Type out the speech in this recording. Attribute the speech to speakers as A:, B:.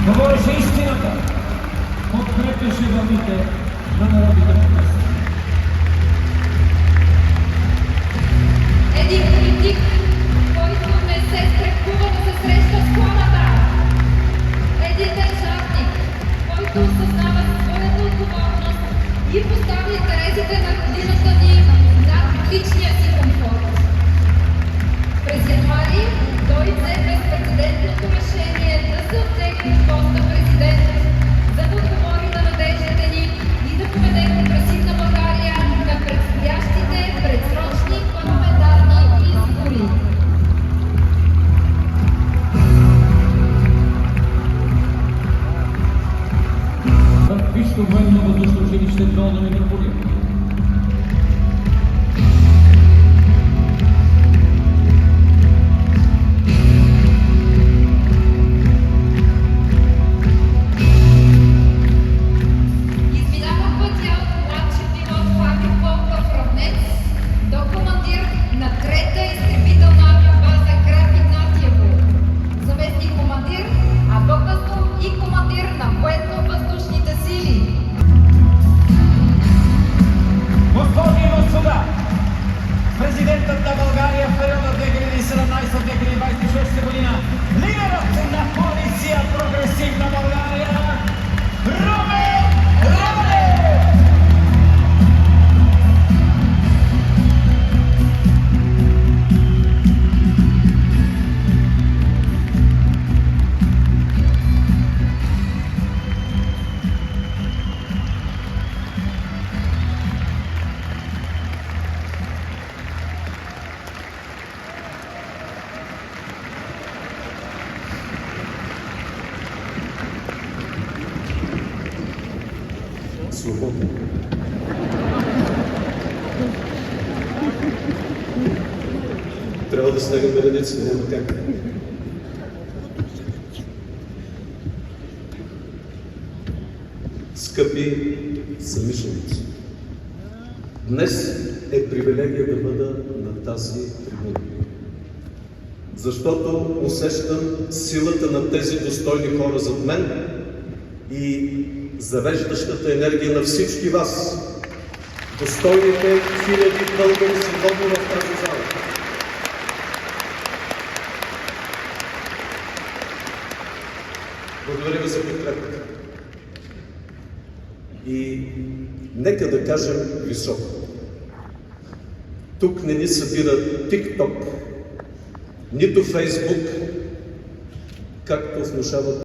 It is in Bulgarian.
A: Говореше истината, подкрепяше вълните на народите протести.
B: Един политик, който не се страхува да се среща с хората. Един държавник, който осъзнава своята отговорност и поставя интересите на родината ни над личния си комфорт. През януари той взе безпрецедентното решение да се оттегли от поста президент, за да отговори на надеждите ни и да поведе прогресивна България към предстоящите предсрочни парламентарни избори.
A: В Висшето военно-въздушно училище Долна Митрополия.
B: Изминава пътя от младши пилот в авиополк в Равнец до командир на трета изтребителна авиобаза Граф Игнатиево, заместник командир, а по-късно и командир на военно-въздушните сили.
A: Госпожи и господа, президентът на България в периода 2017-2026 година, лидерът на коалиция Прогресивна България, Румен Радев!
C: Свободно. Трябва да снегаме редици, няма как. Скъпи съмишленици, днес е привилегия да бъда на тази трибуна, защото усещам силата на тези достойни хора зад мен и завеждащата енергия на всички вас, достойните хиляди българи свободни в тази зала. Благодаря ви за подкрепата. И нека да кажем високо. Тук не ни събира TikTok, нито Facebook, както внушават